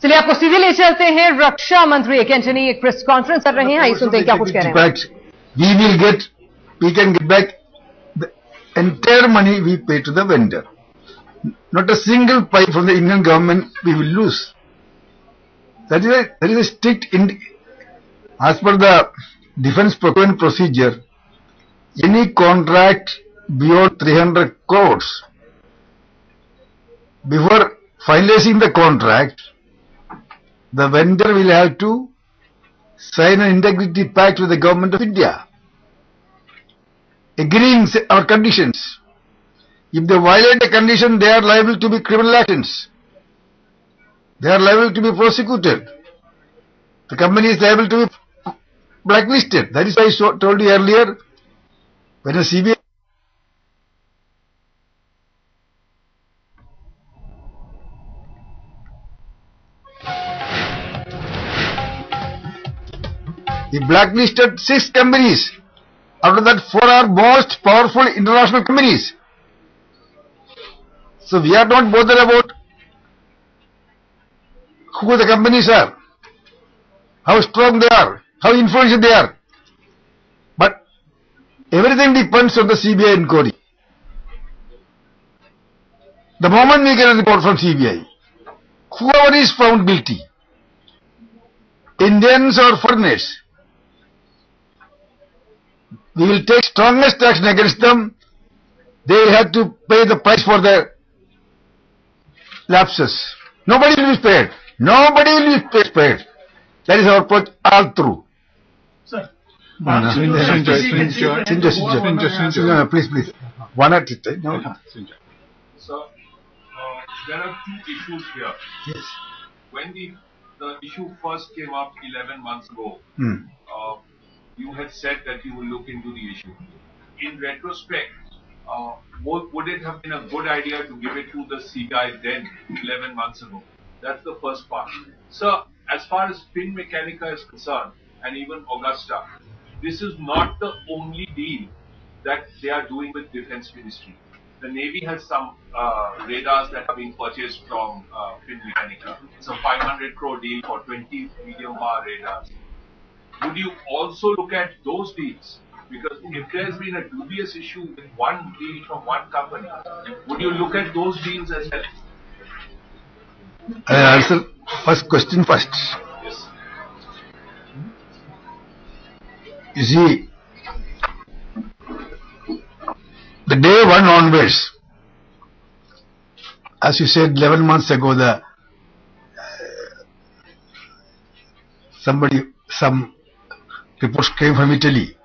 चलिए आपको सीधे ले चलते हैं, रक्षा मंत्री एक एंटनी एक प्रेस कॉन्फ्रेंस कर रहे हैं, आइए सुनते हैं क्या कुछ कह रहे हैं। We can get back the entire money we pay to the vendor. Not a single pipe from the Indian government we will lose. That is a strict, as per the defense procurement procedure, any contract beyond 300 crores, before finalizing the contract, the vendor will have to sign an integrity pact with the government of India, agreeing our conditions. If they violate the condition, they are liable to be criminal actions. They are liable to be prosecuted. The company is liable to be blacklisted. That is why I told you earlier, when a CBI he blacklisted 6 companies. After that, 4 are most powerful international companies. So we are not bothered about who the companies are, how strong they are, how influential they are. But everything depends on the CBI inquiry. The moment we get a report from CBI, whoever is found guilty, Indians or foreigners, we will take strongest action against them. They will have to pay the price for their lapses. Nobody will be spared. Nobody will be spared. That is our approach all through. Sir, please. One at a time. No. Sir, there are 2 issues here. Yes. When the issue first came up 11 months ago, you had said that you will look into the issue. In retrospect, would it have been a good idea to give it to the CBI then, 11 months ago? That's the first part. Sir, as far as Finmeccanica is concerned, and even Augusta, this is not the only deal that they are doing with Defense Ministry. The Navy has some radars that are being purchased from Finmeccanica. It's a 500 crore deal for 20 medium power radars. Would you also look at those deals? Because if there's been a dubious issue with one deal from one company, would you look at those deals as well? I'll answer first question first. Yes. You see, the day one onwards, as you said 11 months ago, some reports came from Italy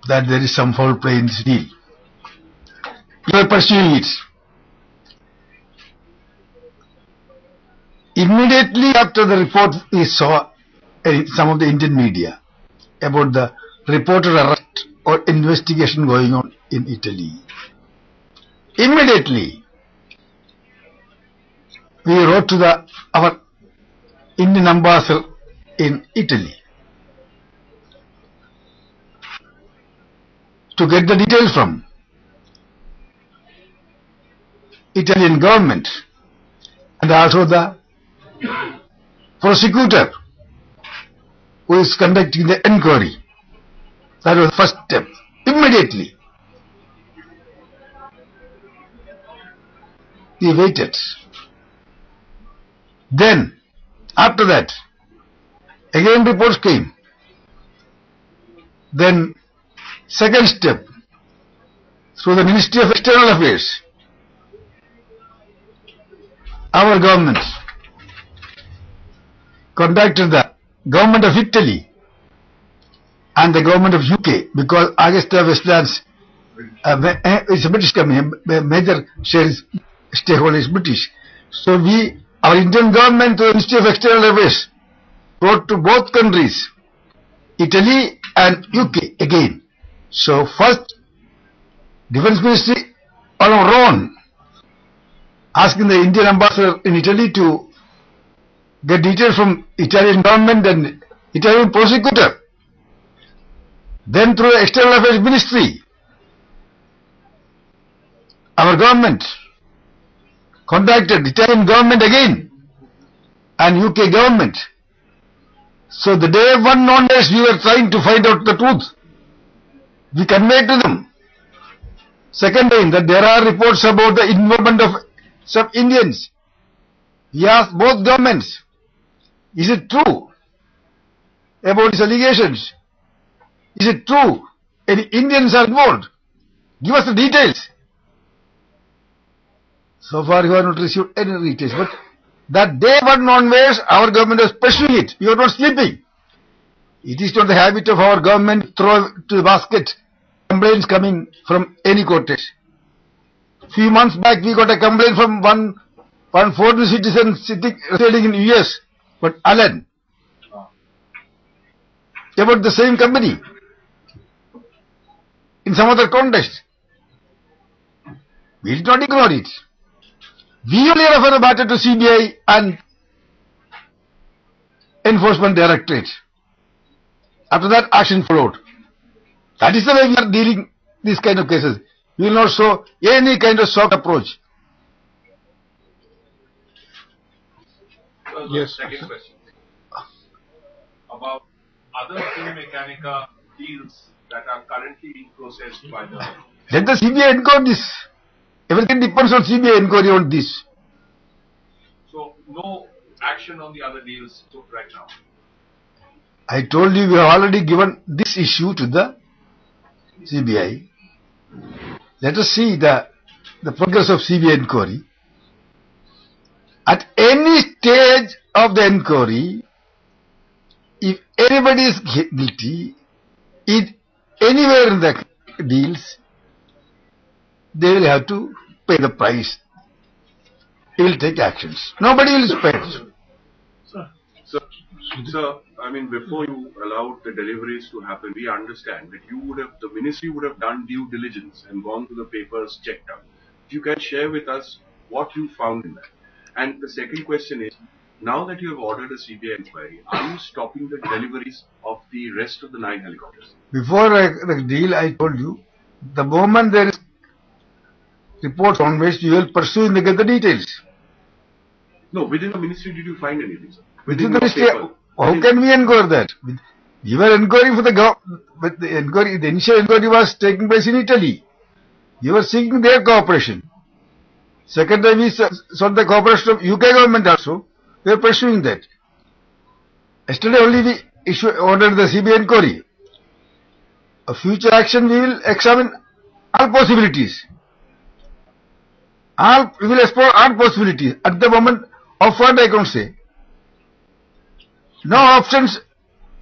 that there is some foul play in this deal. We are pursuing it. Immediately after the report, we saw in some of the Indian media about the reported arrest or investigation going on in Italy. Immediately, we wrote to our Indian ambassador in Italy to get the details from Italian government and also the prosecutor who is conducting the inquiry. That was the first step. Immediately, we waited. Then, after that, again reports came. Then, second step, through the Ministry of External Affairs, our government contacted the government of Italy and the government of UK, because Augusta Westlands is a British company, major stakeholder is British. So our Indian government, the Ministry of External Affairs, wrote to both countries, Italy and UK again. So first, Defense Ministry on our own, asking the Indian ambassador in Italy to get details from Italian government and Italian prosecutor. Then through the External Affairs Ministry, our government contacted Italian government again and UK government. So the day one onwards we were trying to find out the truth. We conveyed to them. Second time that there are reports about the involvement of some Indians. We asked both governments, is it true about these allegations? Is it true any Indians are involved? Give us the details. So far you have not received any details, but that day one onwards our government was pursuing it. We were not sleeping. It is not the habit of our government to throw to the basket complaints coming from any quarters. Few months back we got a complaint from one foreign citizen residing in US, but Alan, about the same company in some other context. We did not ignore it. We only refer the matter to CBI and Enforcement Directorate. After that, action followed. That is the way we are dealing these kind of cases. We will not show any kind of soft approach. Yes. Second question. About other Finmeccanica deals that are currently being processed by the... Let the CBI enquire this. Everything depends on CBI inquiry on this. So, no action on the other deals right now? I told you we have already given this issue to the CBI. Let us see the progress of CBI inquiry. At any stage of the inquiry, if anybody is guilty, anywhere in the deals, they will have to pay the price. He will take actions. Nobody will spare. Sir, I mean, before you allowed the deliveries to happen, we understand that the ministry would have done due diligence and gone through the papers, checked out. If you can share with us what you found in that. And the second question is, now that you have ordered a CBI inquiry, are you stopping the deliveries of the rest of the 9 helicopters? Before the deal, I told you, the moment there is reports on which you will pursue and get the details. No, within the ministry, did you find anything, sir? Within the ministry, how can we inquire that? We were inquiring for the government, but the initial inquiry was taking place in Italy. You were seeking their cooperation. Second time we sought the cooperation of UK government also. They are pursuing that. Yesterday only we ordered the CBI inquiry. A future action we will examine all possibilities. We will explore all possibilities. At the moment, offhand I can't say. No options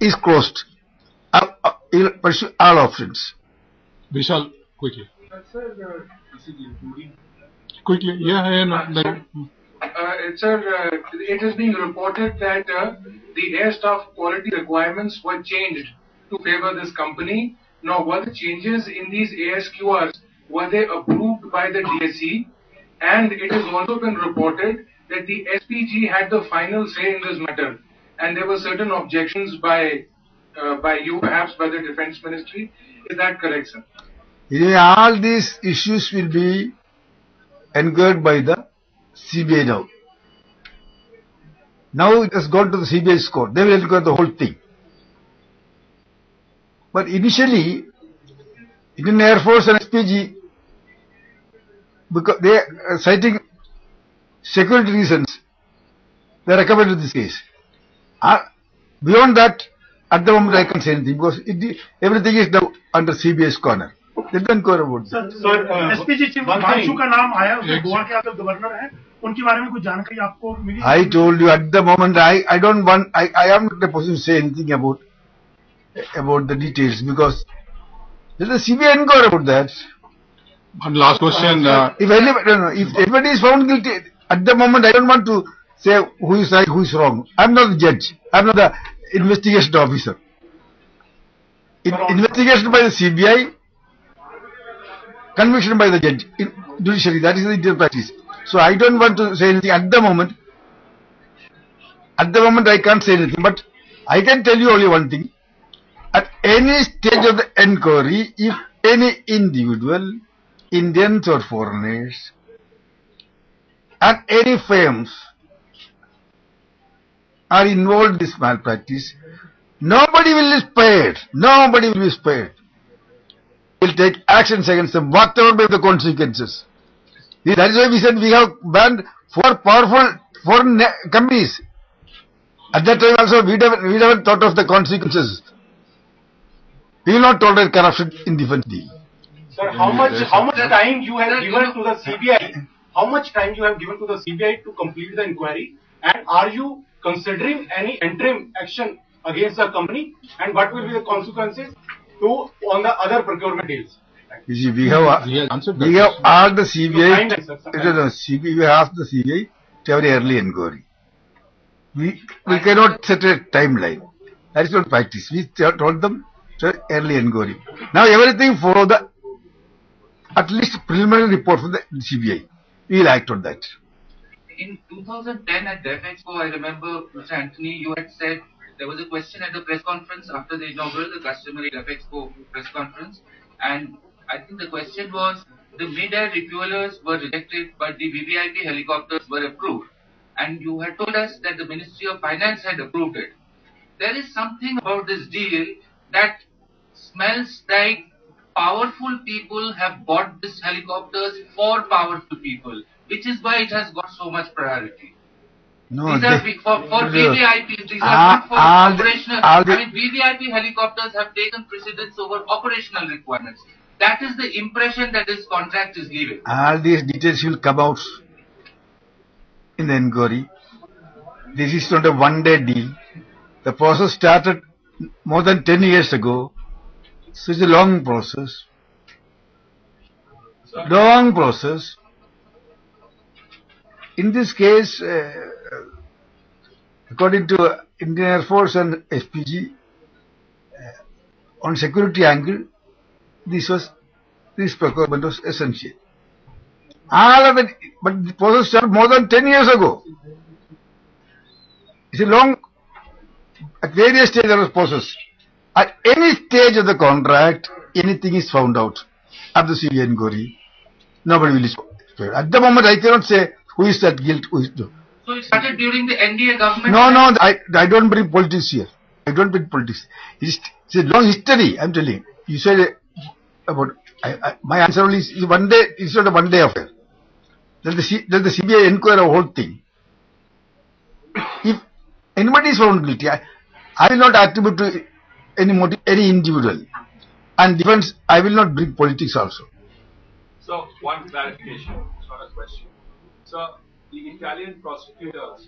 is closed. We will pursue all options. Vishal, quickly. Sir, this is including... Quickly, Sir, it is being reported that the air staff quality requirements were changed to favor this company. Now, were the changes in these ASQRs, were they approved by the DSE? And it has also been reported that the SPG had the final say in this matter. And there were certain objections by you, perhaps by the Defence Ministry. Is that correct, sir? All these issues will be inquired by the CBI now. Now it has gone to the CBI's court. They will inquire the whole thing. But initially, Indian Air Force and SPG, because they are citing security reasons, they recommended this case. Beyond that, at the moment I can't say anything because everything is now under CBI's corner. They don't care about it. SPG chief Basu का नाम आया, उसमें गोवा के अगर governor हैं, उनके बारे में कुछ जानकारी आपको मिली? I told you at the moment I don't want, I am not in a position to say anything about the details because there is a CBI inquiry about that. One last question. If anybody is found guilty, at the moment I don't want to say who is right, who is wrong. I am not the judge. I am not the investigation officer. Investigation by the CBI, conviction by the judge, in judiciary, that is the Indian practice. So I don't want to say anything at the moment. At the moment I can't say anything, but I can tell you only one thing. At any stage of the inquiry, if any individual, Indians or foreigners, and any firms are involved in this malpractice, nobody will be spared. Nobody will be spared. We will take actions against them, whatever may be the consequences. That is why we said we have banned 4 powerful foreign companies. At that time also we never thought of the consequences. We will not tolerate corruption in defense deal. Sir, how much time you have given to the CBI? How much time you have given to the CBI to complete the inquiry? And are you considering any interim action against the company? And what will be the consequences on the other procurement deals? You see, we have asked the CBI. We have asked the CBI to have an early inquiry. We cannot set a timeline. That is not practice. We told them to early inquiry. Now everything follow the at least preliminary report from the CBI. We will act on that. In 2010 at DEF Expo, I remember, Mr. Anthony, you had said there was a question at the press conference after the inaugural, the customary DEF Expo press conference, and I think the question was the mid-air refuelers were rejected, but the VVIP helicopters were approved. And you had told us that the Ministry of Finance had approved it. There is something about this deal that smells like powerful people have bought these helicopters for powerful people, which is why it has got so much priority. No, these are for VVIPs, these are not for operational. VVIP helicopters have taken precedence over operational requirements. That is the impression that this contract is giving. All these details will come out in the inquiry. This is not a one-day deal. The process started more than 10 years ago. So it's a long process. Long process. In this case, according to Indian Air Force and SPG, on security angle, this procurement was essential. But the process started more than 10 years ago. It's a long, at various stages of the process. At any stage of the contract, anything is found out at the CBI inquiry. Nobody will be spared. At the moment, I cannot say who is at guilt, who is no. So it started during the NDA government? No, I don't bring politics here. I don't bring politics. It's a long history, I'm telling you. You said about, my answer only is one day, it's not a one day affair. Let the CBI inquire the whole thing. If anybody is found guilty, I will not attribute to any individual. And defense, I will not bring politics also. So, one clarification, it's not a question. So, the Italian prosecutors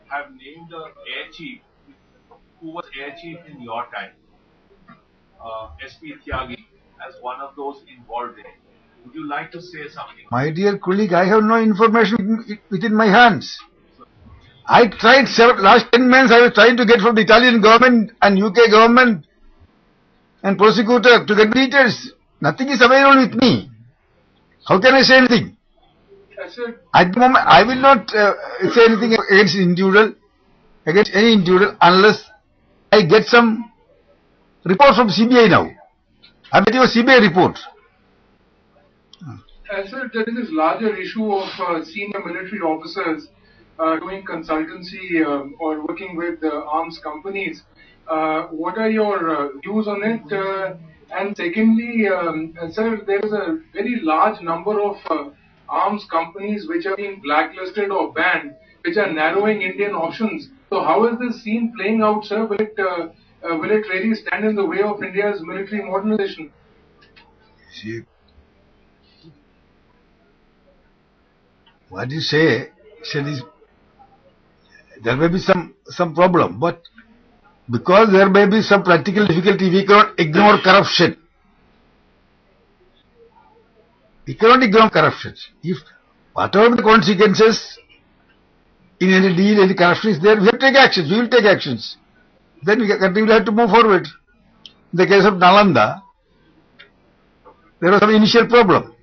have named the air chief, who was air chief in your time, SP Tyagi, as one of those involved there. Would you like to say something? My dear colleague, I have no information within my hands. I tried last 10 months I was trying to get from the Italian government and UK government and prosecutor to get details. Nothing is available with me. How can I say anything? At the moment, I will not say anything against any individual unless I get some report from CBI now. I bet you a CBI report. Sir, there is this larger issue of senior military officers doing consultancy or working with arms companies. What are your views on it? And secondly, sir, there is a very large number of arms companies which are being blacklisted or banned, which are narrowing Indian options. So how is this scene playing out, sir? Will it really stand in the way of India's military modernization? See, what you say is there may be some problem, but because there may be some practical difficulty, we cannot ignore corruption. We cannot ignore corruption. If whatever the consequences in any deal, any corruption is there, we have to take actions. We will take actions. Then we will have to move forward. In the case of Nalanda, there was some initial problem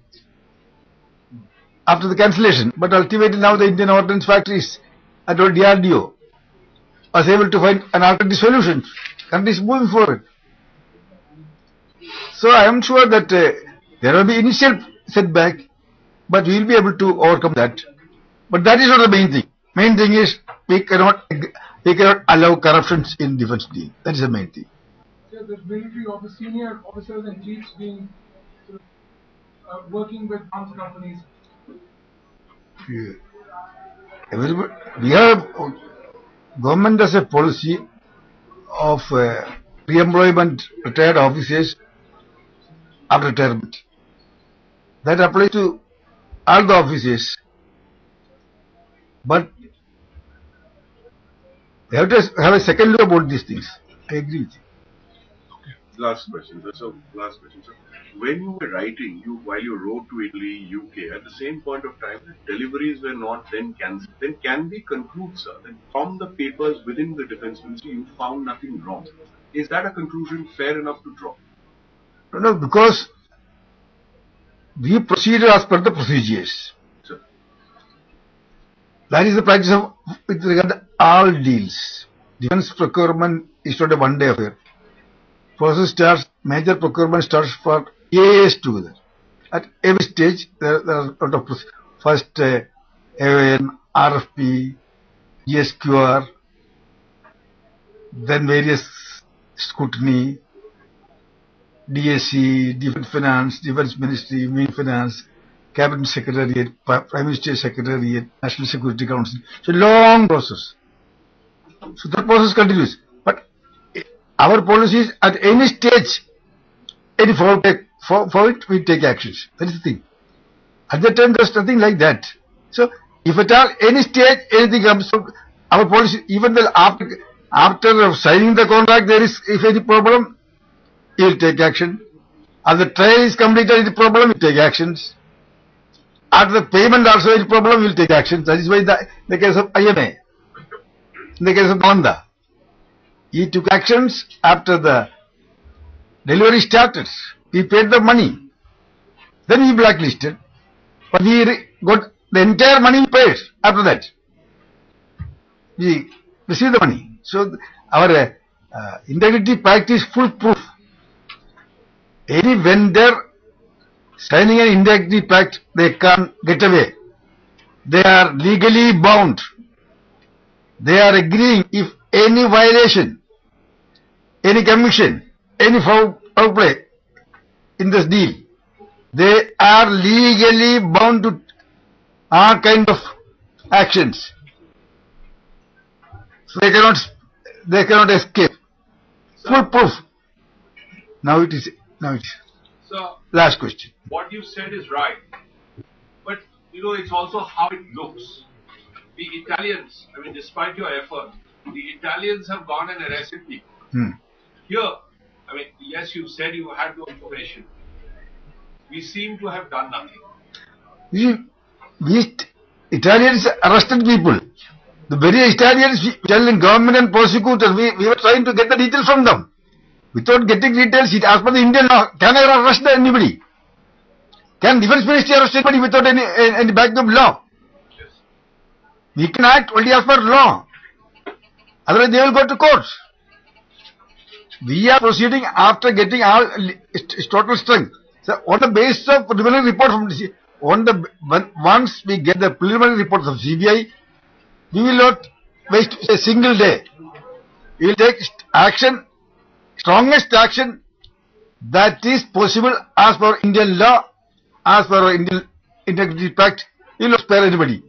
after the cancellation, but ultimately now the Indian Ordnance Factories at DRDO was able to find an alternative solution. Country is moving forward. So I am sure that there will be initial setback, but we will be able to overcome that. But that is not the main thing. Main thing is we cannot allow corruptions in defense deal. That is the main thing. Yeah, the military officer, senior officers and chiefs being working with arms companies. Yeah. We have government has a policy of re-employment retired officers after retirement. That applies to all the officers. But we have to have a second look about these things. I agree with you. Last question, sir. So, last question, sir. When you were writing, while you wrote to Italy, UK, at the same point of time, deliveries were not then cancelled. Then can we conclude, sir, that from the papers within the Defence Ministry, you found nothing wrong? Is that a conclusion fair enough to draw? No, because we proceeded as per the procedures. Sir. That is the practice of with regard to all deals. Defence procurement is not a one-day affair. Process starts, major procurement starts for years together. At every stage, there are a lot of first AON, RFP, ESQR, then various scrutiny, DSC, Defence Finance, Defence Ministry, Main Finance, Cabinet Secretariat, Prime Minister Secretariat, National Security Council. It's a long process. So that process continues. But our policies at any stage, any for it, we take actions. That is the thing. At that time, there's nothing like that. So, if at all, any stage, anything comes, so our policy, even though after signing the contract, there is, if any problem, he will take action. As the trial is completed, any problem, he will take actions. After the payment also, any problem, he will take actions. That is why in the case of IMA, in the case of Nanda, he took actions after the delivery started. He paid the money. Then he blacklisted. But he got the entire money paid after that. He received the money. So our integrity pact is foolproof. Any vendor signing an integrity pact, they can't get away. They are legally bound. They are agreeing if any violation, any commission, any foul play in this deal, they are legally bound to all kind of actions. So they cannot escape. Foolproof. Now it is. So, last question. What you said is right, but it's also how it looks. The Italians, despite your effort, the Italians have gone and arrested people. Here, yes, you said you had no information. We seem to have done nothing. We Italians arrested people. The very Italians telling government and prosecutors, we were trying to get the details from them. Without getting details, as per the Indian law, can I arrest anybody? Can Defence Ministry arrest anybody without any backup law? Yes. We can act only as per law. Otherwise, they will go to court. We are proceeding after getting our total strength. So, on the basis of preliminary report from once we get the preliminary reports of CBI, we will not waste a single day. We will take action, strongest action that is possible as per Indian law, as per our Indian Integrity Pact. We will not spare anybody.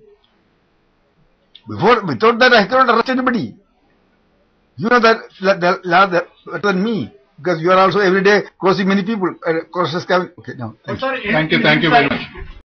Without that, I cannot arrest anybody. You know that better than me, because you are also every day crossing many people. Okay, now. Thank you very much.